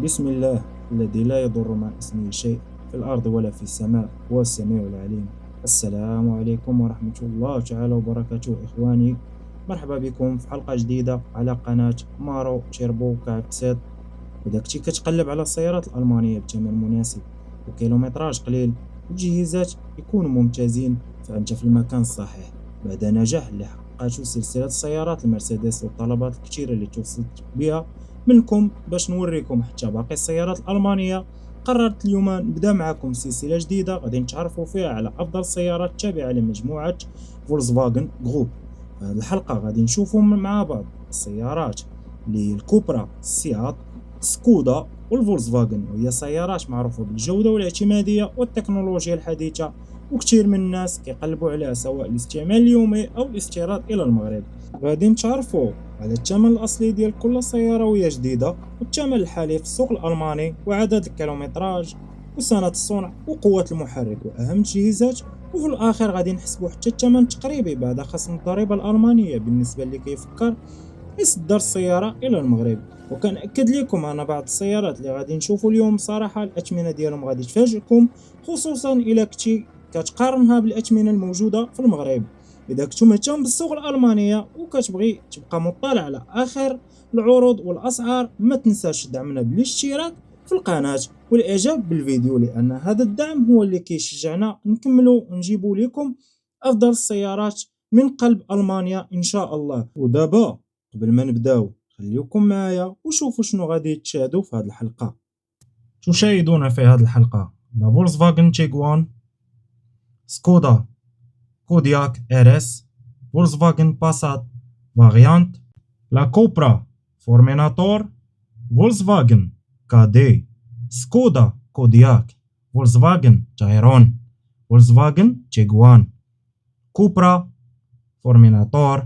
بسم الله الذي لا يضر مع اسمه شيء في الأرض ولا في السماء، هو السميع العليم. السلام عليكم ورحمة الله تعالى وبركاته إخواني. مرحبا بكم في حلقة جديدة على قناة مارو تشيربو كابسات. إذا كنتي كتقلب على السيارات الألمانية بثمن مناسب وكيلومتراج قليل وجهازات يكونوا ممتازين، فأنت في المكان الصحيح. بعد نجاح اللي حققته سلسلة السيارات المرسيدس والطلبات الكثيرة اللي توصلت بها منكم باش نوريكم حتى باقي السيارات الألمانية، قررت اليوم نبدا معكم سلسلة جديدة غادي نتعرفوا فيها على أفضل السيارات التابعة لمجموعة فولكسفاغن جروب. في هذه الحلقة غادي نشوفوا مع بعض السيارات اللي الكوبرا، السيات، سكودا والفولكسفاغن، وهي سيارات معروفة بالجودة والاعتمادية والتكنولوجيا الحديثة، وكثير من الناس كيقلبوا عليها سواء الاستعمال اليومي أو الاستيراد إلى المغرب. غادي نتعرفوا على الثمن الأصلي ديال كل سيارة وهي جديدة، والثمن الحالي في السوق الألماني، وعدد الكيلومتراج وسنة الصنع وقوة المحرك وأهم التجهيزات. وفي الأخير غادي نحسبوا حتى الثمن التقريبي بعد خصم الضريبة الألمانية بالنسبة اللي كيفكر يصدر السيارة إلى المغرب. وكنأكد لكم أن بعض السيارات اللي غادي نشوفوا اليوم صراحة الأثمنة ديالهم غادي تفاجئكم، خصوصا إلا كنتي كتقارنها بالأثمنة الموجودة في المغرب. إذا كنتو مهتم بالسوق الألمانية وكتبغي تبقى مطلع على آخر العروض والأسعار، ما تنساش تدعمنا بالاشتراك في القناة والإعجاب بالفيديو، لأن هذا الدعم هو اللي كيشجعنا نكملوا نجيبوا لكم أفضل السيارات من قلب ألمانيا إن شاء الله. ودابا قبل ما نبداو خليكم معايا وشوفوا شنو غادي تشاهدوا في هذه الحلقة. تشاهدون في هذه الحلقة لا فولكسفاغن تيغوان، سكودا كودياك ار اس، فولكسفاغن باسات فاريانت، لا كوبرا فورميناتور، فولكسفاغن كادي، سكودا كودياك، فولكسفاغن تايرون، فولكسفاغن تيغوان، كوبرا فورميناتور،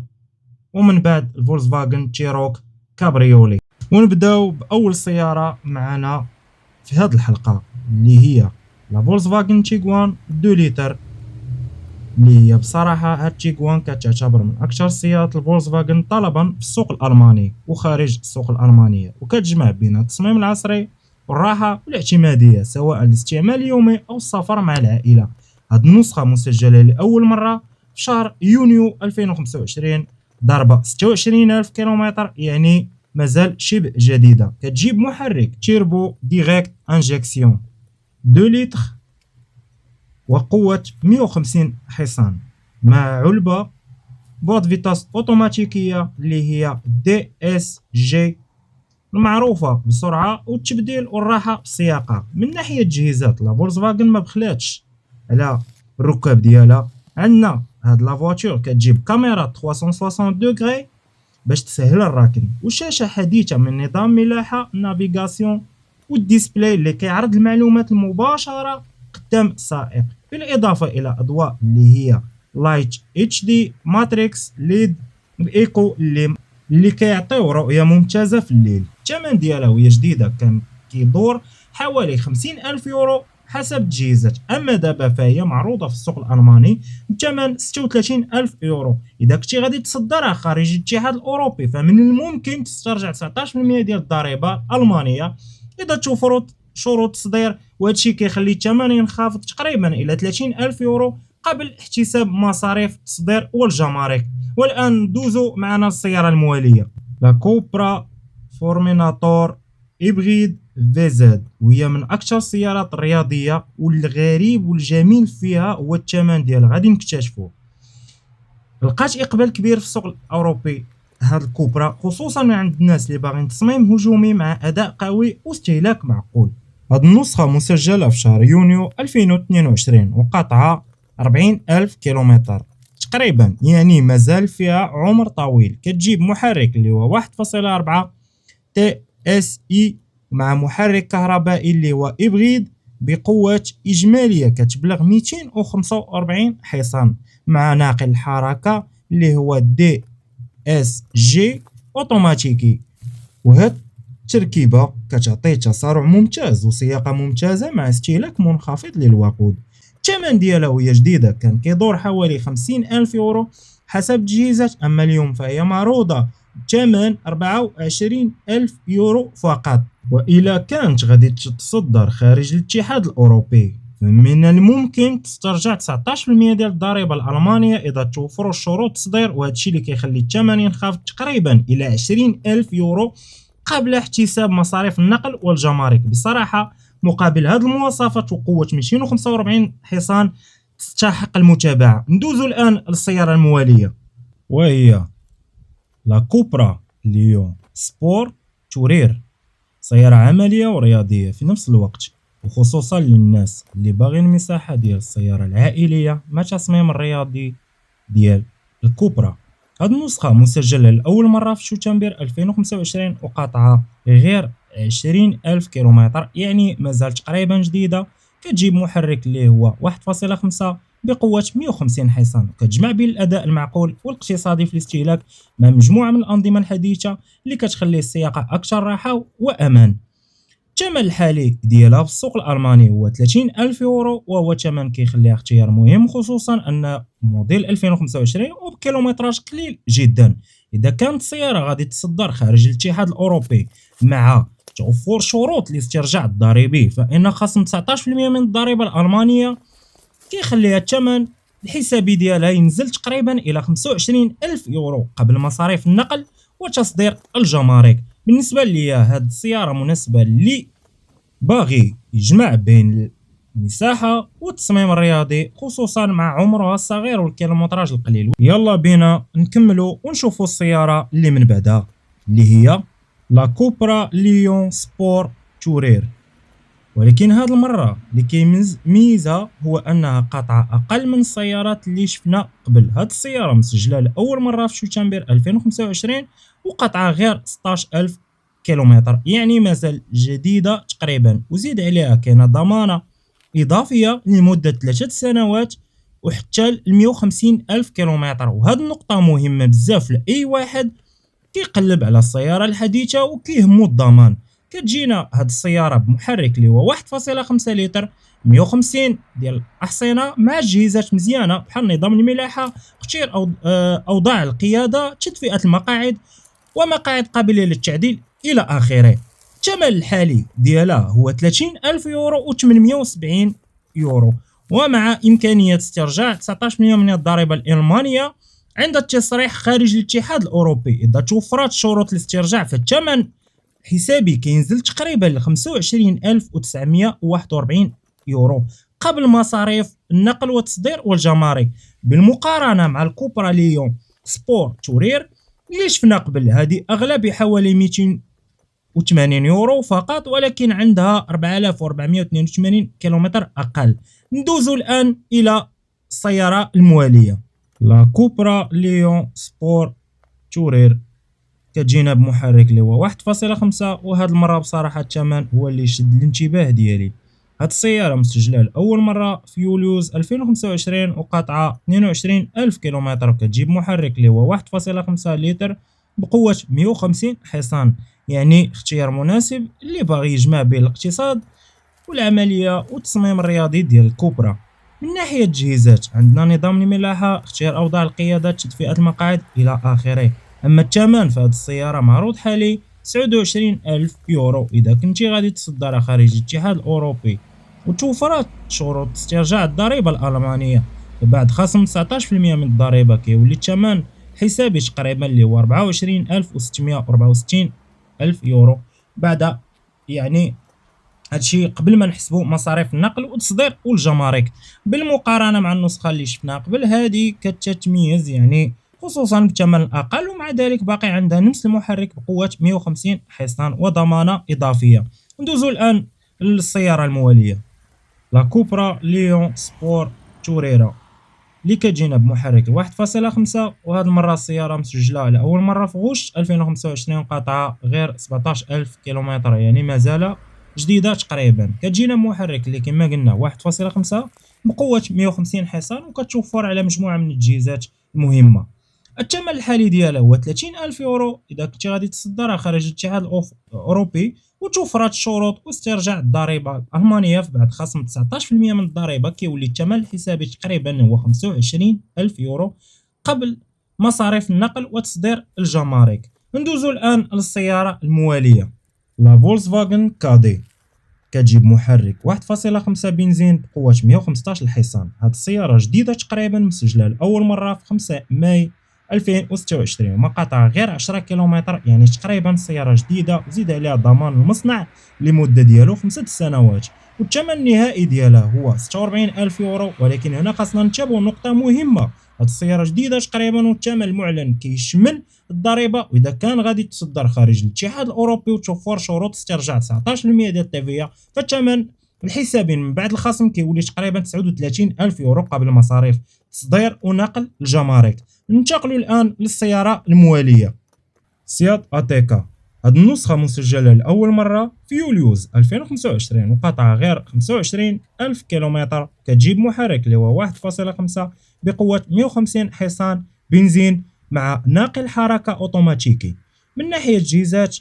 ومن بعد الفولكسفاغن تيروك كابريولي. ونبداو باول سياره معنا في هذه الحلقه اللي هي لا فولكسفاغن تيغوان 2 لتر، اللي هي بصراحه هاد تيغوان كتعتبر من اكثر سيارات الفولكسفاغن طلبا في السوق الالماني وخارج السوق الالمانيه، وكتجمع بين التصميم العصري والراحه والاعتماديه سواء للاستعمال اليومي او السفر مع العائله. هاد النسخه مسجله لاول مره في شهر يونيو 2025، ضربه 26000 كيلومتر، يعني مازال شبه جديده. كتجيب محرك تيربو ديريكت انجكسيون 2 لتر وقوة 150 حصان، مع علبة بوط فيتاس اوتوماتيكية اللي هي دي اس جي، المعروفة بالسرعة والتبديل والراحة في السياقة. من ناحية التجهيزات لا فولكسفاغن ما بخلاتش على الركاب ديالها. عندنا هاد لا فواتور كتجيب كاميرا 360 دوغري باش تسهل الراكن، وشاشة حديثة من نظام ملاحة نافيغاسيون، والديسبلاي اللي كيعرض المعلومات المباشرة قدام السائق، بالإضافة إلى أضواء اللي هي لايت اتش دي ماتريكس ليد الايكو اللي كيعطيو رؤية ممتازة في الليل. الثمن ديالها وهي جديدة كان كيدور حوالي 50,000 يورو حسب التجهيزات، أما دابا فهي معروضة في السوق الألماني بثمن 36,000 يورو. إذا كنتي غادي تصدرها خارج الاتحاد الأوروبي فمن الممكن تسترجع 19% ديال الضريبة الألمانية إذا توفرت شروط التصدير، وهادشي كيخلي الثمن ينخفض تقريبا إلى 30,000 يورو قبل احتساب مصاريف التصدير والجمارك. والآن ندوزو معنا السيارة الموالية لا كوبرا فورميناتور إبغيد في زد، وهي من أكثر السيارات الرياضية، والغريب والجميل فيها هو الثمن ديالها. غادي نكتشفوه. لقات إقبال كبير في السوق الأوروبي هاد الكوبرا، خصوصا من عند الناس اللي باغيين تصميم هجومي مع أداء قوي واستهلاك معقول. هاد النسخة مسجلة في شهر يونيو 2022 وقطعها 40,000 كيلومتر تقريبا، يعني مازال فيها عمر طويل. كتجيب محرك اللي هو 1.4 تي اس اي مع محرك كهربائي اللي هو إبغيد بقوة إجمالية كتبلغ 245 حصان، مع ناقل الحركة اللي هو دي اس جي اوتوماتيكي. وهاد التركيبة كتعطي تسارع ممتاز وسياقة ممتازة مع استهلاك منخفض للوقود. الثمن ديالها وهي جديدة كان كيدور حوالي 50,000 يورو حسب التجهيزات، أما اليوم فهي معروضة بثمن 24,000 يورو فقط. وإلا كانت غادي تتصدر خارج الاتحاد الأوروبي من الممكن تسترجع 19% ديال الضريبة الألمانية إذا توفروا شروط التصدير، وهذا الشيء اللي كيخلي الثمن ينخفض تقريبا إلى 20,000 يورو قبل احتساب مصاريف النقل والجمارك. بصراحة مقابل هذه المواصفات وقوة 245 حصان تستحق المتابعة. ندوزو الآن للسيارة الموالية، وهي لا كوبرا ليون سبور تورير. سيارة عملية ورياضية في نفس الوقت، وخصوصا للناس اللي باغين مساحة ديال السيارة العائلية مع تصميم الرياضي ديال الكوبرا. هاد النسخة مسجلة لأول مرة في شتنبر 2025 وقاطعة غير 20,000 كيلومتر، يعني مازال تقريبا جديدة. كتجيب محرك اللي هو 1.5 بقوة 150 حصان، وكتجمع بين الأداء المعقول والاقتصادي في الاستهلاك مع مجموعة من الأنظمة الحديثة اللي كتخلي السياقة أكثر راحة وأمان. الثمن الحالي ديالها في السوق الألماني هو 30,000 يورو، وهو ثمن كيخليها اختيار مهم، خصوصا أن موديل 2025 وبكيلومتراج قليل جدا. إذا كانت السيارة غادي تصدر خارج الاتحاد الأوروبي مع توفر شروط الاسترجاع الضريبي، فإن خصم 19% من الضريبة الألمانية كيخليها الثمن الحسابي ديالها ينزل تقريبا إلى 25,000 يورو قبل مصاريف النقل وتصدير الجمارك. بالنسبة ليا هاد السيارة مناسبة اللي باغي يجمع بين المساحة والتصميم الرياضي، خصوصا مع عمرها الصغير والكيلومتراج القليل. يلا بينا نكملوا ونشوفوا السيارة اللي من بعدها، اللي هي لا كوبرا ليون سبور تورير. ولكن هذه المرة اللي كيميزها هو أنها قطعة أقل من السيارات اللي شفنا قبل. هذه السيارة مسجلة لأول مرة في شتنبر 2025 وقطعة غير 16,000 كيلومتر، يعني مازال جديدة تقريبا. وزيد عليها كاينة ضمانة إضافية لمدة 3 سنوات وحتى 150,000 كيلومتر. وهذه النقطة مهمة بزاف لأي واحد كيقلب على السيارة الحديثة وكيهمو الضمان. كتجينا هاد السيارة بمحرك اللي هو 1.5 لتر، 150 ديال الأحصنة مع تجهيزات مزيانة بحال نظام الملاحة، اختيار أوضاع القيادة، تدفئة المقاعد ومقاعد قابلة للتعديل إلى آخره. الثمن الحالي ديالها هو 30,000 يورو و870 يورو، ومع إمكانية استرجاع 19% من الضريبة الألمانية عند التصريح خارج الاتحاد الأوروبي. إذا توفرت شروط الاسترجاع فالثمن حسابي كينزل تقريبا ل 25,941 يورو قبل مصاريف النقل والتصدير والجمارك. بالمقارنة مع الكوبرا ليون سبور تورير اللي شفنا قبل، هذه أغلى بحوالي 280 يورو فقط، ولكن عندها 4,482 كيلومتر أقل. ندوزو الآن إلى السيارة الموالية، لا كوبرا ليون سبور تورير. كتجينا بمحرك اللي هو 1.5، وهاد المرة بصراحة الثمن هو اللي شد الانتباه ديالي. هاد السيارة مسجلة لأول مرة في يوليوز 2025 وقاطعة 22,000 كيلومتر، وكتجيب محرك اللي هو 1.5 لتر بقوة 150 حصان، يعني اختيار مناسب اللي باغي يجمع بين الاقتصاد والعملية والتصميم الرياضي ديال الكوبرا. من ناحية التجهيزات عندنا نظام الملاحة، اختيار أوضاع القيادة، تدفئة المقاعد إلى آخره. أما الثمن فهاد السيارة معروض حالي 29,000 يورو إذا كنتي غادي تصدرها خارج الاتحاد الأوروبي وتوفرت شروط استرجاع الضريبة الألمانية. بعد خصم 19% من الضريبة كيولي الثمن حسابي تقريبا اللي هو 24,664 ألف يورو، بعد يعني هادشي قبل ما نحسبوا مصاريف النقل والتصدير والجمارك. بالمقارنة مع النسخة اللي شفناها قبل، هذه كتتميز يعني خصوصا بالثمن الأقل، ومع ذلك باقي عندها نفس المحرك بقوة 150 حصان وضمانة إضافية. ندوزو الآن للسيارة الموالية، لا كوبرا ليون سبور توريرا، اللي كتجينا بمحرك 1.5، وهاد المرة السيارة مسجلة لأول مرة في غشت 2025 قطعة غير 17,000 كيلومتر، يعني مازال جديدة تقريبا. كتجينا بمحرك اللي كما قلنا 1.5 بقوة 150 حصان، وكتوفر على مجموعة من التجهيزات المهمة. الثمن الحالي ديالها هو 30,000 يورو إذا كنتي غادي تصدرها خارج الاتحاد الأوروبي وتوفرت شروط واسترجاع الضريبة الألمانية. بعد خصم 19% من الضريبة كيولي الثمن الحسابي تقريبا هو 25,000 يورو قبل مصاريف النقل وتصدير الجمارك. ندوزو الان للسياره المواليه لا فولكسفاغن كادي. كتجيب محرك 1.5 بنزين بقوة 115 الحصان. هاد السيارة جديدة تقريبا، مسجلة لأول مرة في 5 ماي 2026، ومقاطعها غير 10 كيلومتر، يعني تقريبا سيارة جديدة، وزيد عليها ضمان المصنع لمدة ديالو 5 سنوات. والثمن النهائي ديالها هو 46,000 يورو. ولكن هنا خاصنا ننتبهوا نقطة مهمة، هاد السيارة جديدة تقريبا، والثمن المعلن كيشمل الضريبه، واذا كان غادي تصدر خارج الاتحاد الاوروبي وتوفر شروط استرجاع 19% ديال التيفيا، فالثمن الحسابي من بعد الخصم كيولي تقريبا 39,000 يورو قبل مصاريف تصدير ونقل الجمارك. ننتقلوا الان للسياره المواليه سيات اتيكا. هاد النسخه مسجله لاول مره في يوليوز 2025، وقطعها غير 25,000 كيلومتر. كتجيب محرك اللي هو 1.5 بقوه 150 حصان بنزين مع ناقل حركه اوتوماتيكي. من ناحيه التجهيزات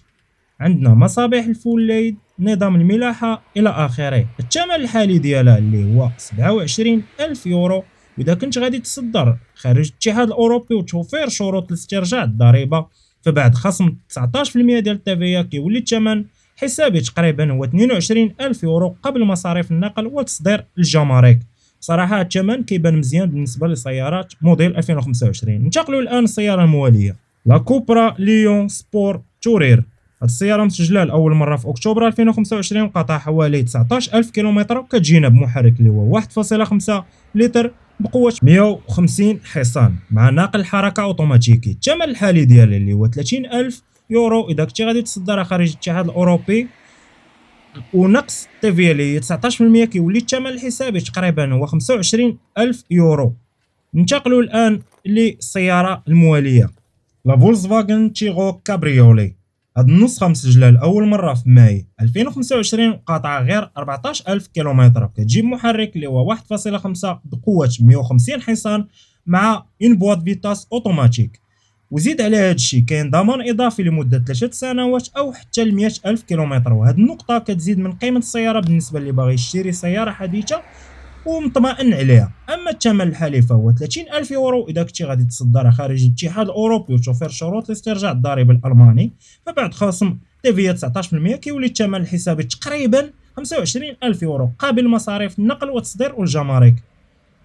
عندنا مصابيح الفول ليد، نظام الملاحه الى اخره. الثمن الحالي ديالها اللي هو 27,000 يورو، واذا كنت غادي تصدر خارج الاتحاد الاوروبي وتوفر شروط لاسترجاع الضريبه، فبعد خصم 19% ديال التيفيا كيولي الثمن حسابي تقريبا هو 22,000 يورو قبل مصاريف النقل وتصدير الجمارك. صراحه الثمن كيبان مزيان بالنسبه لسيارات موديل 2025. ننتقلوا الان للسياره المواليه لا كوبرا ليون سبور تورير. هاد السياره مسجله لاول مره في اكتوبر 2025، وقطعها حوالي 19,000 كيلومتر، وكتجينا بمحرك اللي هو 1.5 لتر بقوه 150 حصان مع ناقل حركه اوتوماتيكي. الثمن الحالي ديالها اللي هو 30,000 يورو اذا كنتي غادي تصدرها خارج الاتحاد الاوروبي، ونقص التيفيا اللي هي 19% كيولي الثمن الحسابي تقريبا هو 25,000 يورو. ننتقلوا الان للسياره المواليه لا فولكسفاغن تيغو كابريولي. هاد النسخه مسجله لاول مره في ماي 2025، قاطعه غير 14,000 كيلومتر. كتجيب محرك اللي هو 1.5 بقوه 150 حصان مع اون بواط فيتاس اوتوماتيك. وزيد على هذا الشيء كاين ضمان اضافي لمده 3 سنوات او حتى ل 100,000 كيلومتر، وهذه النقطه كتزيد من قيمه السياره بالنسبه اللي باغي يشتري سياره حديثه ومطمئن عليها. اما الثمن الحالي فهو 30,000 يورو اذا كنتي غادي تصدرها خارج الاتحاد الاوروبي وتوفر شروط لاسترجاع الضريبه الالماني، فبعد خصم تيفيا 19% كيولي الثمن الحسابي تقريبا 25,000 يورو قابل مصاريف النقل والتصدير والجمارك.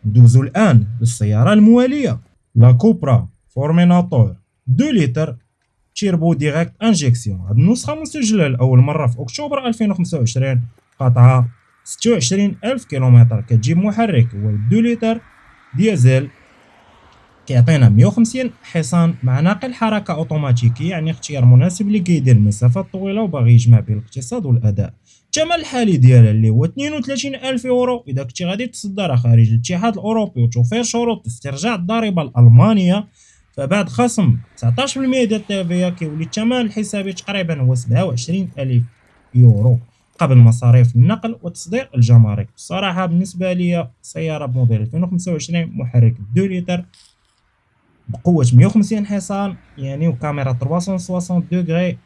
ندوزو الان للسياره المواليه لا كوبرا فورميناتور 2 لتر تيربو ديريكت انجيكسيون. هاد النسخه مسجله لاول مره في اكتوبر 2025، قطعها 26,000 كيلومتر. كتجيب محرك هو 2 لتر ديزل كيعطينا 150 حصان مع ناقل حركه اوتوماتيكي، يعني اختيار مناسب اللي كيدير مسافات طويله وباغي يجمع بين الاقتصاد والاداء. الثمن الحالي ديالها اللي هو 32,000 يورو اذا كنتي غادي تصدرها خارج الاتحاد الاوروبي وتوفر شروط استرجاع الضريبه الالمانيه، فبعد خصم 19% ديال التيفيا كيولي الثمن الحسابي تقريبا هو 27,000 يورو قبل مصاريف النقل وتصدير الجمارك. الصراحه بالنسبه لي سياره بموديل 2025، محرك 2 لتر بقوه 150 حصان يعني وكاميرا 360 دوغري،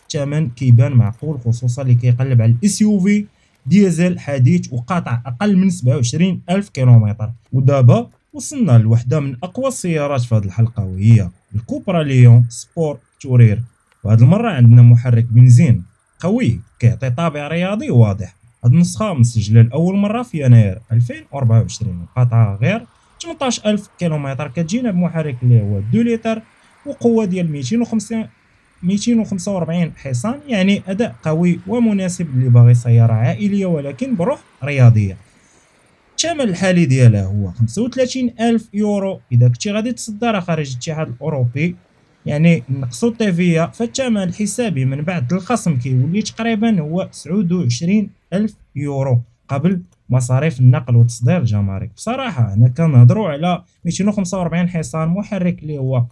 الثمن كيبان معقول خصوصا اللي كيقلب على الاس يو في ديزل حديث وقاطع اقل من 27,000 كيلومتر. ودابا وصلنا لوحده من اقوى السيارات في هذه الحلقه، وهي الكوبرا ليون سبور تورير. وهذه المره عندنا محرك بنزين قوي كيعطي طابع رياضي واضح. هذه النسخه مسجله لاول مره في يناير 2024، قاطعه غير 18,000 كيلومتر. كتجينا بمحرك اللي هو 2 لتر وقوه ديال 245 حصان، يعني اداء قوي ومناسب اللي باغي سياره عائليه ولكن بروح رياضيه. الثمن الحالي ديالها هو 35,000 يورو اذا كنتي غادي تصدرها خارج الاتحاد الاوروبي، يعني نقصوا التيفيا، فالثمن الحسابي من بعد الخصم كيولي تقريبا هو 29,000 يورو قبل مصاريف النقل وتصدير الجمارك. بصراحه هنا كنهضروا على 245 حصان، محرك اللي هو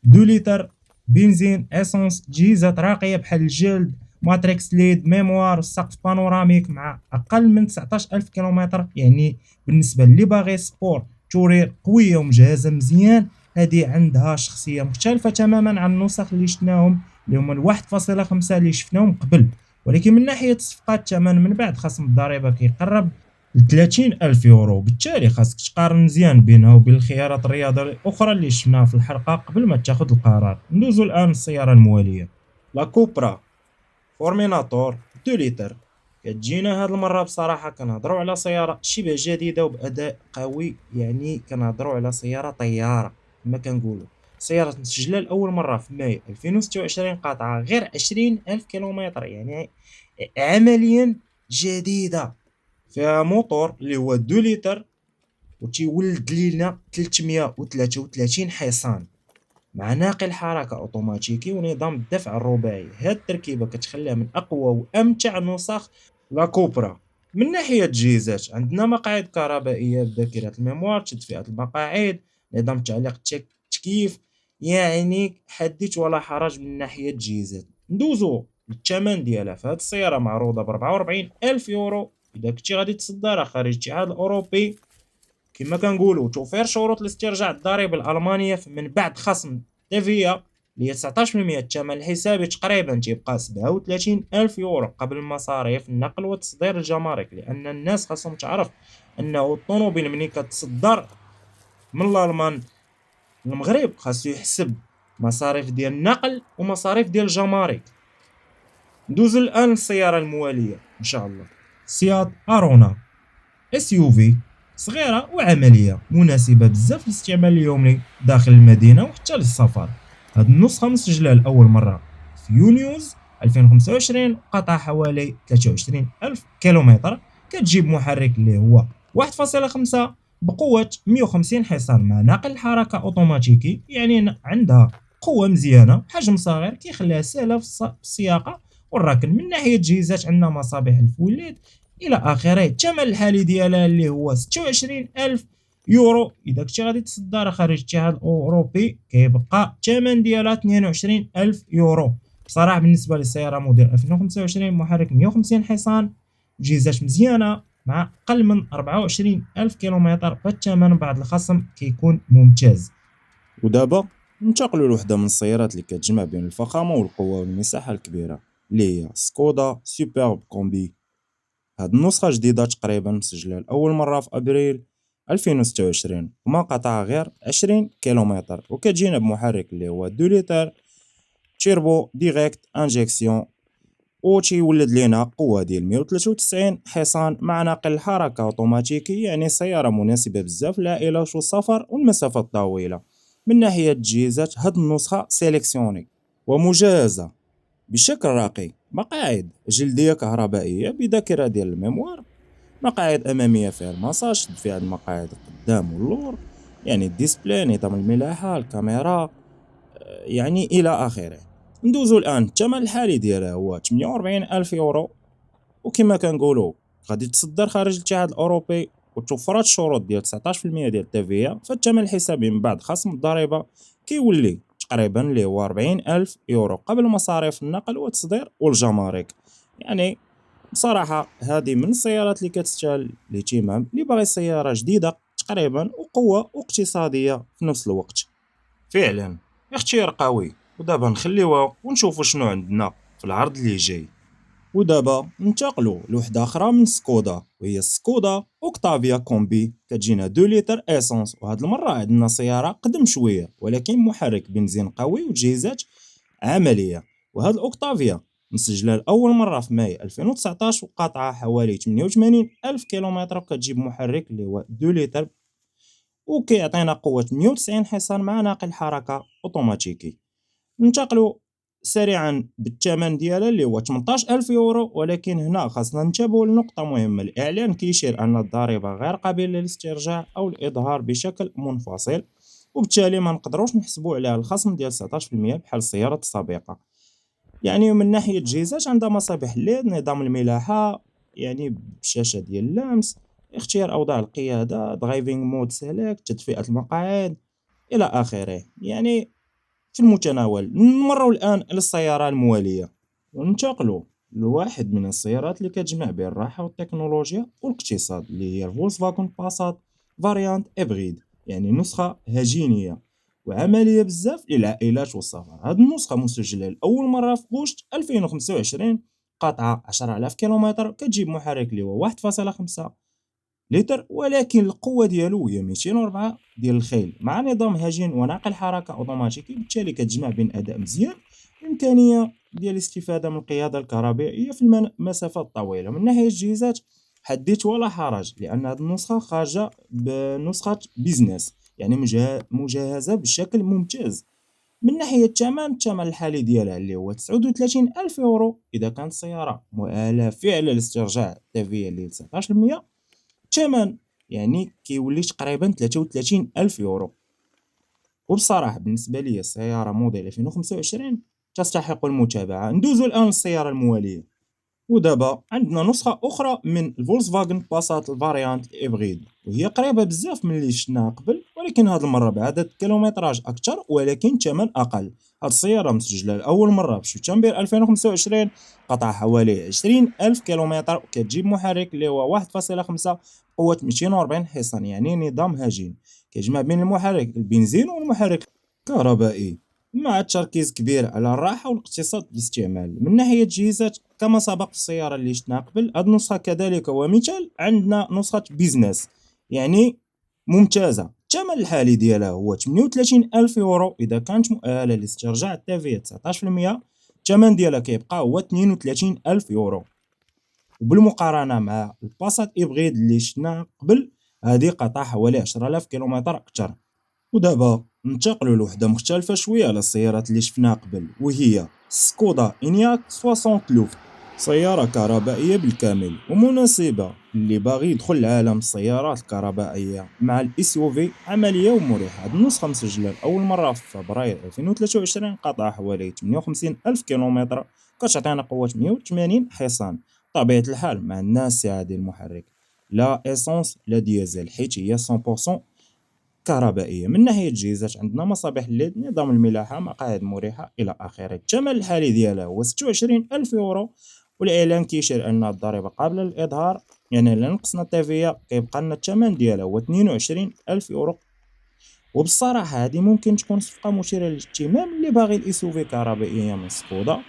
2 لتر بنزين اسونس، تجهيزات راقيه بحال الجلد، ماتريكس ليد، ميموار، سقف بانوراميك مع اقل من 19,000 كيلومتر. يعني بالنسبه اللي باغي سبور تورير قويه ومجهزه مزيان، هذه عندها شخصيه مختلفه تماما عن النسخ اللي شفناهم اللي هما 1.5 اللي شفناهم قبل. ولكن من ناحيه الصفقات الثمن من بعد خصم الضريبه كيقرب ل30,000 يورو. بالتالي خاصك تقارن مزيان بينها وبين الخيارات الرياضية الأخرى اللي شفناها في الحلقة قبل ما تاخد القرار. ندوزو الآن للسيارة الموالية، لا كوبرا فورميناتور 2 لتر. كتجينا هاد المرة بصراحة كنهضروا على سيارة شبه جديدة وبأداء قوي، يعني كنهضروا على سيارة طيارة كما كنقولوا. سيارة مسجلة لأول مرة في ماي 2026، قاطعة غير 20,000 كيلومتر، يعني عمليا جديدة. فيها موتور اللي هو 2 لتر وتيولد لينا 333 حصان، مع ناقل حركة أوتوماتيكي ونظام الدفع الرباعي. هاد التركيبة كتخليها من أقوى وأمتع نسخ لا كوبرا. من ناحية التجهيزات، عندنا مقاعد كهربائية بذاكرة الميموار، تدفئة المقاعد، نظام تعليق التكييف، يعني حدث ولا حرج من ناحية التجهيزات. ندوزو للثمن ديالها، فهاد السيارة معروضة ب44,000 يورو. إذا كنتي غادي تصدرها خارج الاتحاد الأوروبي، كما كنقولوا توفير شروط لاسترجاع الضريبة الألمانية من بعد خصم تيفيا اللي هي 19%. الثمن الحسابي تقريبا تيبقى 37,000 يورو قبل مصاريف النقل وتصدير الجمارك، لأن الناس خاصهم تعرف أنه الطوموبيل ملي كتصدر من الألمان للمغرب خاصو يحسب مصاريف ديال النقل ومصاريف ديال الجمارك. ندوزو الآن للسيارة الموالية إن شاء الله، سيات أرونا اس يو في، صغيرة وعملية، مناسبة بزاف للاستعمال اليومي داخل المدينة وحتى للسفر. هاد النسخة مسجلة لأول مرة في يونيوز 2025، قطع حوالي 23 ألف كيلومتر. كتجيب محرك اللي هو 1.5 بقوة 150 حصان مع ناقل حركة أوتوماتيكي، يعني عندها قوة مزيانة. حجم صغير كيخليها سهلة في السياقة والركن. من ناحية التجهيزات عندنا مصابيح الفوليد الى اخره. الثمن الحالي ديالها اللي هو 26,000 يورو. اذا كنتي غادي تصدرها خارج الاتحاد الاوروبي كيبقى الثمن ديالها 22,000 يورو. بصراحه بالنسبه للسياره موديل 2025، محرك 150 حصان، تجهيزات مزيانه مع اقل من 24,000 كيلومتر، فالثمن بعد الخصم كيكون ممتاز. ودابا ننتقلوا لوحده من السيارات اللي كتجمع بين الفخامه والقوه والمساحه الكبيره، اللي هي سكودا سوبرب كومبي. هاد النسخة جديدة تقريبا مسجلة لأول مرة في أبريل 2026، وما قطع غير 20 كيلومتر، وكتجينا بمحرك اللي هو 2 لتر تيربو ديريكت انجيكسيون، و تيولد لينا قوة ديال 193 حصان مع ناقل حركة اوتوماتيكي، يعني سيارة مناسبة بزاف للعائلات والسفر والمسافات الطويلة. من ناحية التجهيزات، هاد النسخة سيليكسيوني ومجهزة بشكل راقي. مقاعد جلدية كهربائية بذاكرة ديال الميموار، مقاعد أمامية فيها المساج، تدفئة المقاعد القدام واللور، يعني الديسبلاي، نظام الملاحة، الكاميرا، يعني إلى آخره. ندوزو الآن الثمن الحالي ديالها هو 48,000 يورو. وكما كنقولو غادي تصدر خارج الاتحاد الأوروبي وتوفرات الشروط ديال 19% ديال التيفيا، فالثمن الحسابي من بعد خصم الضريبة كيولي تقريبا اللي هو 40,000 يورو قبل مصاريف النقل والتصدير والجمارك. يعني بصراحة هذه من السيارات اللي كتستاهل الاهتمام، اللي باغي سيارة جديدة تقريبا وقوة واقتصادية في نفس الوقت. فعلا اختيار قوي. ودابا نخليوها ونشوفوا شنو عندنا في العرض اللي جاي. ودابا ننتقلوا لوحده اخرى من سكودا، وهي سكودا اوكتافيا كومبي. كتجينا 2 لتر اسونس، وهاد المره عندنا سياره قدم شويه ولكن محرك بنزين قوي وتجهيزات عمليه. وهاد الاوكتافيا مسجله لاول مره في ماي 2019، وقاطعه حوالي 88 الف كيلومتر، وكتجيب محرك اللي هو 2 لتر وكيعطينا قوه 190 حصان مع ناقل حركه اوتوماتيكي. ننتقلوا سريعا بالثمن ديالها اللي هو 18,000 يورو. ولكن هنا خاصنا ننتبهوا لنقطة مهمة، الإعلان كيشير أن الضريبة غير قابلة للاسترجاع أو الإظهار بشكل منفصل، وبالتالي ما نقدروش نحسبوا عليها الخصم ديال 19% بحال السيارة السابقة. يعني من ناحية التجهيزات عندها مصابيح ليد، نظام الملاحة يعني بشاشة ديال اللمس، اختيار أوضاع القيادة، درايفينغ مود سيليكت، تدفئة المقاعد إلى آخره، يعني في المتناول. نمروا الآن للسيارة الموالية وننتقلوا لواحد من السيارات اللي كتجمع بين الراحة والتكنولوجيا والاقتصاد، اللي هي الفولكسفاغن باسات فاريانت ابغيد، يعني نسخة هجينية وعملية بزاف للعائلات والسفر. هاد النسخة مسجلة لأول مرة في غشت 2025، قاطعة 10,000 كيلومتر، كتجيب محرك اللي هو 1.5 لتر، ولكن القوة ديالو هي 204 ديال الخيل مع نظام هجين وناقل حركة أوتوماتيكي. بالتالي كتجمع بين أداء مزيان والإمكانية ديال الاستفادة من القيادة الكهربائية في المسافات الطويلة. من ناحية الجهازات حدث ولا حرج، لأن هذه النسخة خارجة بنسخة بيزنس، يعني مجهزة بشكل ممتاز. من ناحية الثمن الحالي ديالها اللي هو 39,000 يورو إذا كانت السيارة مؤهلة فعلا لاسترجاع التهوية اللي 19%. الثمن يعني كيولي تقريبا 33,000 يورو. وبصراحة بالنسبة لي السيارة موديل 2025 تستحق المتابعة. ندوزو الآن للسيارة الموالية، ودابا عندنا نسخة أخرى من الفولكسفاغن باسات الفاريانت الإبغيد، وهي قريبة بزاف من اللي شفناها قبل، ولكن هاد المرة بعدد كيلومتراج أكثر ولكن ثمن أقل. هاد السيارة مسجلة لأول مرة في شتنبر 2025، قطع حوالي 20,000 كيلومتر، وكتجيب محرك اللي هو 1.5 قوة 240 حصان، يعني نظام هجين كيجمع بين المحرك البنزين والمحرك الكهربائي، مع تركيز كبير على الراحة والاقتصاد بالاستعمال. من ناحية التجهيزات كما سبق في السيارة اللي شفناها قبل، هاد النسخة كذلك ومثال عندنا نسخة بيزنس يعني ممتازة. الثمن الحالي ديالها هو 38,000 يورو إذا كانت مؤهلة لاسترجاع التهوية 19%. الثمن ديالها كيبقى هو 32,000 يورو، وبالمقارنة مع الباسات إبغيد اللي شفناها قبل، هذه قطع حوالي 10,000 كيلومتر أكثر. ودابا ننتقلوا لوحده مختلفه شويه على السيارات اللي شفناها قبل، وهي سكودا انياك 60 لوفت، سياره كهربائيه بالكامل ومناسبه اللي باغي يدخل لعالم السيارات الكهربائيه مع الاس يو في، عمليه ومريحه. هذه النسخه مسجله لاول مره في فبراير 2023، قطع حوالي 58 الف كيلومتر، كتعطينا قوه 180 حصان. طبيعه الحال مع الناس سعه ديال المحرك، لا اسونس لا ديزل، حيت هي 100% كهربائية. من ناحية التجهيزات عندنا مصابيح الليد، نظام الملاحة، مقاعد مريحة إلى آخره. الثمن الحالي ديالها هو 26,000 يورو، والإعلان كيشير أن الضريبة قابلة للإظهار، يعني إلا نقصنا التهوية كيبقى لنا الثمن ديالها هو 22,000 يورو. وبالصراحة هذه ممكن تكون صفقة مثيرة للاهتمام اللي باغي الإسوفي كهربائية من سكودا،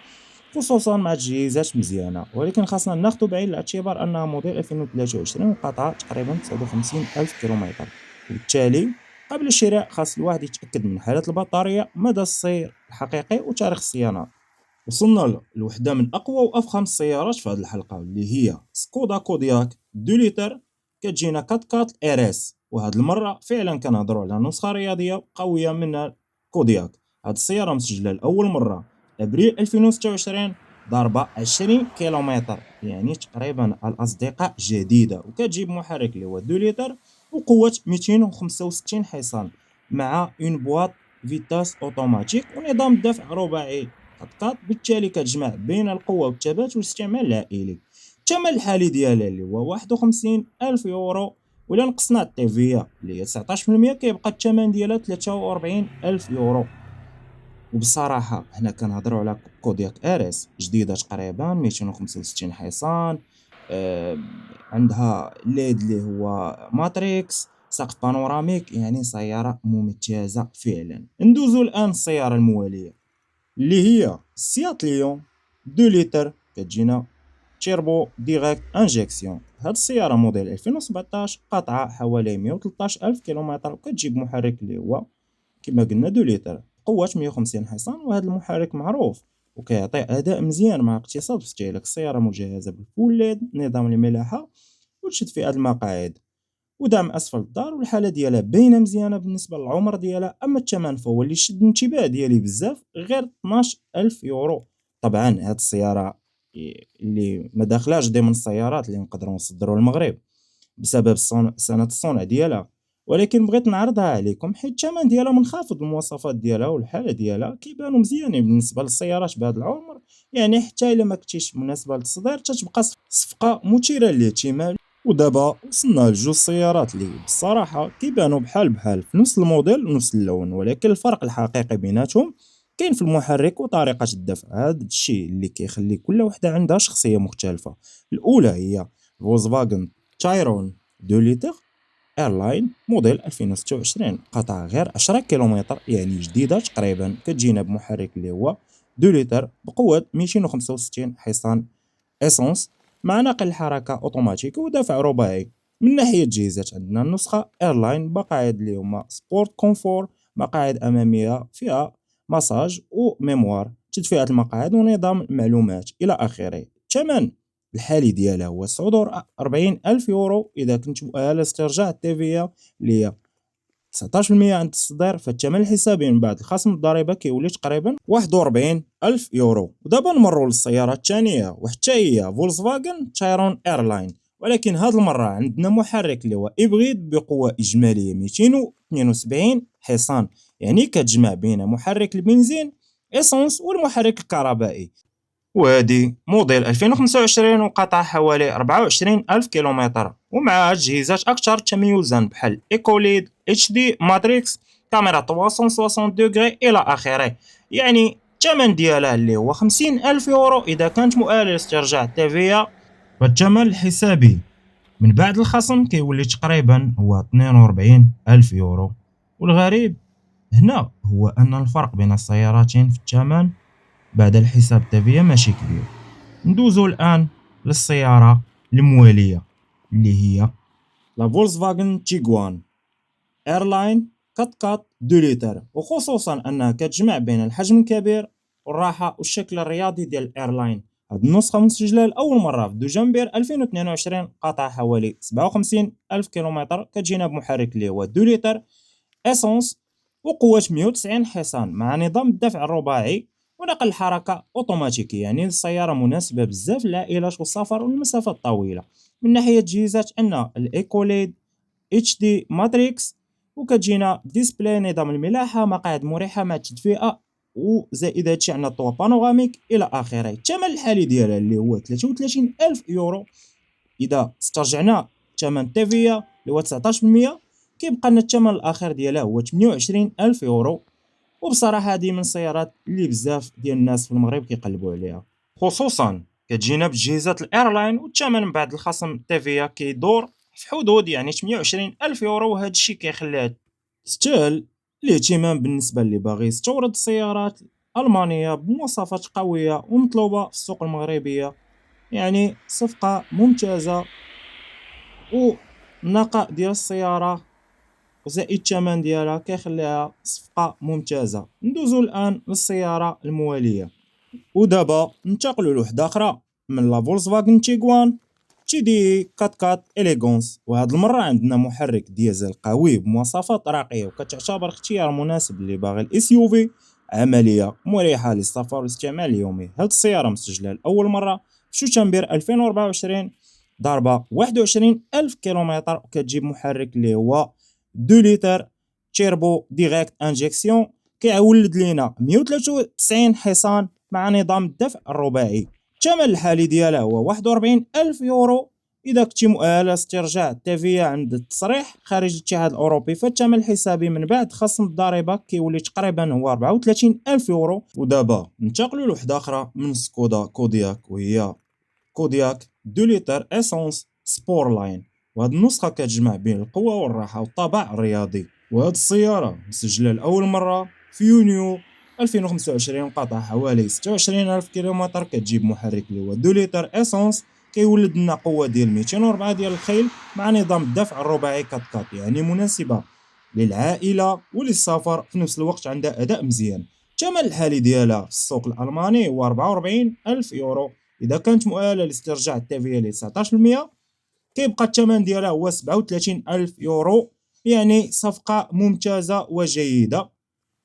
خصوصا مع تجهيزات مزيانة، ولكن خاصنا ناخدو بعين الاعتبار أنها موديل 2023 وقطعها تقريبا 59,000 كيلومتر، وبالتالي قبل الشراء خاص الواحد يتأكد من حالة البطارية، مدى السير الحقيقي، وتاريخ الصيانة. وصلنا لوحدة من أقوى وأفخم السيارات في هذه الحلقة، اللي هي سكودا كودياك 2 لتر، كتجينا 4x4 ار اس. وهاد المرة فعلا كنهضروا على نسخة رياضية قوية من كودياك. هاد السيارة مسجلة لأول مرة أبريل 2026، ضربة 20 كيلومتر، يعني تقريبا الأصدقاء جديدة، وكتجيب محرك اللي هو 2 لتر وقوة 265 حصان، مع اون بواط فيتاس اوتوماتيك ونظام دفع رباعي قطقاط. بالتالي كتجمع بين القوة والثبات والاستعمال العائلي. الثمن الحالي ديالها اللي هو 51,000 يورو، ولا نقصنا التيفيا اللي هي 19% كيبقى الثمن ديالها 43,000 يورو. وبصراحة هنا كنهضروا على كودياك ار اس جديدة تقريبا 265 حصان، آه عندها ليد اللي هو ماتريكس، سقف بانوراميك، يعني سيارة ممتازة فعلا. ندوزو الآن السيارة الموالية اللي هي سيات ليون 2 لتر، كتجينا تيربو ديريكت انجيكسيون. هاد السيارة موديل 2017، قاطعة حوالي 113 ألف كيلومتر، وكتجيب محرك اللي هو كما قلنا 2 لتر، قوة 150 حصان. وهذا المحرك معروف وكيعطي أداء مزيان مع اقتصاد في استهلاك. السيارة مجهزة بالفول ليد، نظام الملاحة وتشدفئة المقاعد، ودعم أسفل الدار، والحالة ديالها باينة مزيانة بالنسبة للعمر ديالها. أما الثمن فهو اللي شد الانتباه ديالي بزاف، غير 12,000 يورو. طبعا هاد السيارة اللي ما داخلاش ضمن السيارات اللي نقدروا نصدروا للمغرب بسبب سنة الصنع ديالها، ولكن بغيت نعرضها عليكم حيت الثمن ديالها منخفض، المواصفات ديالها والحالة ديالها كيبانوا مزيانين بالنسبة للسيارات بهذا العمر. يعني حتى إلا ما كنتيش مناسبة للتصدير تتبقى صفقة مثيرة للاهتمام. ودابا وصلنا لجوج سيارات اللي بصراحة كيبانوا بحال بحال في نفس الموديل ونفس اللون، ولكن الفرق الحقيقي بيناتهم كاين في المحرك وطريقة الدفع. هذا الشيء اللي كيخلي كل وحدة عندها شخصية مختلفة. الأولى هي فولكسفاغن تايرون 2 لتر ايرلاين موديل 2026، قطع غير 10 كيلومتر، يعني جديدة تقريبا. كتجينا بمحرك اللي هو 2 لتر بقوة 265 حصان اسونس، مع نقل الحركة اوتوماتيكي ودفع رباعي. من ناحية الجهازات عندنا النسخة ايرلاين مقاعد اللي هما سبورت كونفور، مقاعد أمامية فيها مساج وميموار تدفئة المقاعد ونظام المعلومات إلى آخره. الثمن الحالي ديالها هو صدور 40,000 يورو إذا كنت مؤهل لاسترجاع التيفيا اللي هي 19% عند التصدير، فالثمن الحسابي من بعد الخصم الضريبة كيولي تقريبا 41,000 يورو. ودابا نمروا للسيارة الثانية وحتى هي فولكسفاغن تايرون ايرلاين، ولكن هاد المرة عندنا محرك اللي هو إبريد بقوة إجمالية 272 حصان، يعني كتجمع بين محرك البنزين إيسونس والمحرك الكهربائي. وهادي موديل 2025 وقطع حوالي 24 ألف كيلومتر، ومعها تجهيزات أكثر تميزا بحال إيكوليد اتش دي ماتريكس، كاميرا 360 دوغري إلى آخره. يعني الثمن ديالها اللي هو 50 ألف يورو إذا كانت مؤهلة لاسترجاع التيفيا، فالثمن الحسابي من بعد الخصم كيولي تقريبا هو 42 ألف يورو. والغريب هنا هو أن الفرق بين السيارتين في الثمن بعد الحساب التيفيا ماشي كبير. ندوزو الآن للسيارة الموالية اللي هي لا فولكسفاغن تيغوان ايرلاين 4x 2 لتر، وخصوصا انها كتجمع بين الحجم الكبير والراحة والشكل الرياضي ديال الايرلاين. هاد النسخة مسجلة لأول مرة في دجنبر 2022، قطع حوالي 57 ألف كيلومتر، كتجينا بمحرك اللي هو 2 لتر اسونس وقوة 190 حصان مع نظام الدفع الرباعي ونقل الحركة اوتوماتيكي. يعني السيارة مناسبة بزاف للعائلات والسفر والمسافات الطويلة. من ناحية التجهيزات عندنا الايكوليد اتش دي ماتريكس، وكتجينا ديسبلاي نظام الملاحة، مقاعد مريحة مع التدفئة، وزائد هادشي عندنا الطوا بانوراميك الى اخره. الثمن الحالي ديالها اللي هو 33 ألف يورو اذا استرجعنا ثمن تيفيا اللي هو 19%، كيبقى لنا الثمن الاخير ديالها هو 28 ألف يورو. وبصراحه هذه من السيارات اللي بزاف ديال الناس في المغرب كيقلبوا عليها، خصوصا كتجينا بتجهيزات الايرلاين، والثمن من بعد الخصم تيفيا كيدور في حدود يعني 28 ألف يورو. وهذا الشيء كيخليها تستاهل الاهتمام بالنسبة اللي باغي يستورد السيارات الألمانية بمواصفات قوية ومطلوبة في السوق المغربية. يعني صفقة ممتازة، والنقاء ديال السيارة وزائد الثمن ديالها كيخليها صفقة ممتازة. ندوزو الآن للسيارة الموالية، ودابا ننتقلوا لوحدة أخرى من لا فولكسفاغن تيغوان تي دي 4x إليغونس. وهاد المرة عندنا محرك ديزل قوي بمواصفات راقية، وكتعتبر اختيار مناسب اللي باغي الاس يو في، عملية مريحة للسفر والاستعمال اليومي. هاد السيارة مسجلة لأول مرة في شتنبر 2024، ضاربة 21 ألف كيلومتر، وكتجيب محرك اللي هو 2 لتر تيربو ديريكت انجيكسيون، كيولد لينا 193 حصان مع نظام الدفع الرباعي. الثمن الحالي ديالها هو 41 ألف يورو إذا كنتي مؤهل لاسترجاع التيفيا عند التصريح خارج الاتحاد الأوروبي، فالثمن الحسابي من بعد خصم الضريبة كيولي تقريبا هو 34 ألف يورو. ودابا ننتقلوا لوحدة أخرى من سكودا كودياك، وهي كودياك 2 لتر اسونس سبور لاين. وهاد النسخة كتجمع بين القوة والراحة والطابع الرياضي. وهاد السيارة مسجلة لأول مرة في يونيو 2025، قطع حوالي 26 ألف كيلومتر، كتجيب محرك اللي هو 2 لتر اسونس، كيولد لنا قوة ديال 204 ديال الخيل مع نظام الدفع الرباعي 4x، يعني مناسبة للعائلة وللسفر في نفس الوقت، عندها أداء مزيان. الثمن الحالي ديالها في السوق الألماني هو 44 ألف يورو إذا كانت مؤهلة لاسترجاع التيفيا ل 19%، كيبقى الثمن ديالها هو 37 ألف يورو، يعني صفقة ممتازة وجيدة.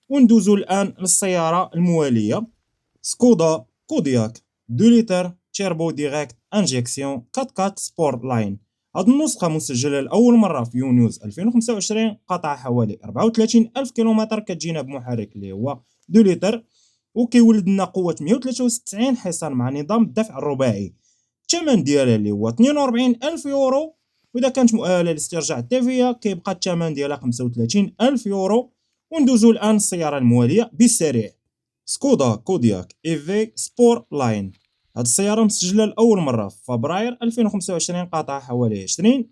وندوزو الآن للسيارة الموالية سكودا كودياك 2 لتر تيربو ديريكت انجيكسيون 4x سبور لاين. هاد النسخة مسجلة لأول مرة في يونيوز 2025، قطع حوالي 34 ألف كيلومتر، كتجينا بمحرك اللي هو 2 لتر، وكيولد لنا قوة 193 حصان مع نظام الدفع الرباعي. الثمن ديالها اللي هو 42 ألف يورو، وإذا كانت مؤهلة لاسترجاع التيفيا كيبقى الثمن ديالها 35 ألف يورو. وندوزو الآن السيارة الموالية بالسريع سكودا كودياك إيفي سبور لاين. هاد السيارة مسجلة لأول مرة في فبراير 2025، قاطعة حوالي 20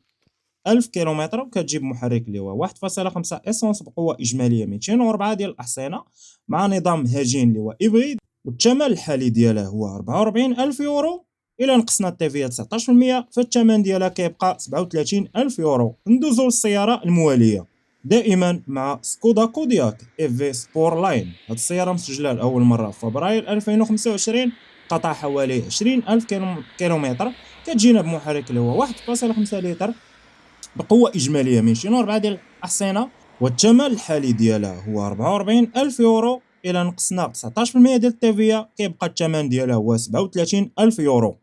ألف كيلومتر، وكتجيب محرك اللي هو 1.5 اسونس بقوة إجمالية 204 ديال الأحصنة مع نظام هجين اللي هو إبريد. والثمن الحالي ديالها هو 44 ألف يورو إلا نقصنا التيفيا 19% فالثمن ديالها كيبقى 37,000 يورو. ندوزو للسيارة الموالية دائما مع سكودا كودياك في سبور لاين. هاد السيارة مسجلة لأول مرة في فبراير 2025، قطع حوالي 20,000 كيلومتر، كتجينا بمحرك اللي هو 1.5 لتر بقوة إجمالية 204 ديال الأحصنة، والثمن الحالي ديالها هو 44,000 يورو. إلا نقصنا 19% ديال التيفيا كيبقى الثمن ديالها هو 37,000 يورو.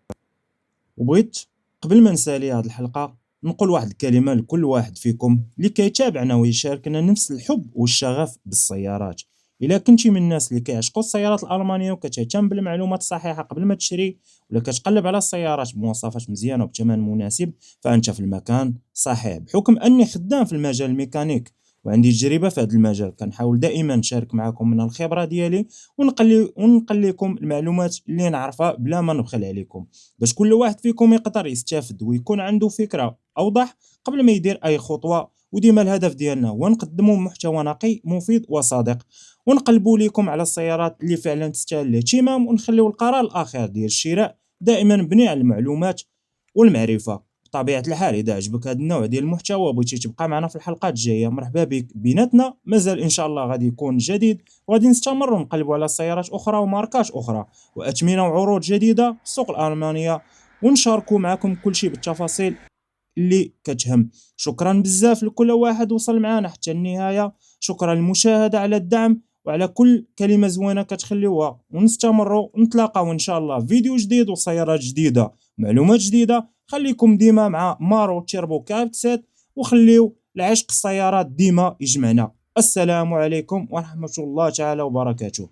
وبغيت قبل ما نسالي هاد الحلقة نقول واحد الكلمة لكل واحد فيكم اللي كيتابعنا ويشاركنا نفس الحب والشغف بالسيارات. إلا كنتي من الناس اللي كيعشقوا السيارات الألمانية وكتهتم بالمعلومات الصحيحة قبل ما تشري، ولا كتقلب على السيارات بمواصفات مزيانة وبثمن مناسب، فأنت في المكان صحيح. بحكم أني خدام في المجال الميكانيك وعندي تجربة في هذا المجال، كنحاول دائما نشارك معكم من الخبرة ديالي ونقل لكم المعلومات اللي نعرفها بلا ما نبخل عليكم، باش كل واحد فيكم يقدر يستافد ويكون عنده فكرة أوضح قبل ما يدير أي خطوة. وديما الهدف ديالنا هو نقدموا محتوى نقي مفيد وصادق، ونقلبوا لكم على السيارات اللي فعلا تستاهل الاهتمام، ونخليو القرار الأخير ديال الشراء دائما مبني على المعلومات والمعرفة. بطبيعة الحال إذا عجبك هذا النوع ديال المحتوى وبغيتي تبقى معنا في الحلقات الجاية، مرحبا بك بيناتنا. مازال إن شاء الله غادي يكون جديد، وغادي نستمر ونقلبوا على سيارات أخرى وماركات أخرى وأثمنة وعروض جديدة في السوق الألمانية، ونشاركوا معكم كل شيء بالتفاصيل اللي كتهم. شكرا بزاف لكل واحد وصل معنا حتى النهاية. شكرا للمشاهدة، على الدعم وعلى كل كلمة زوينة كتخليوها، ونستمروا نتلاقاو إن شاء الله فيديو جديد وسيارات جديدة، معلومات جديدة. خليكم ديما مع مارو تيربو كابتسات، وخليو العشق السيارات ديما يجمعنا. السلام عليكم ورحمة الله تعالى وبركاته.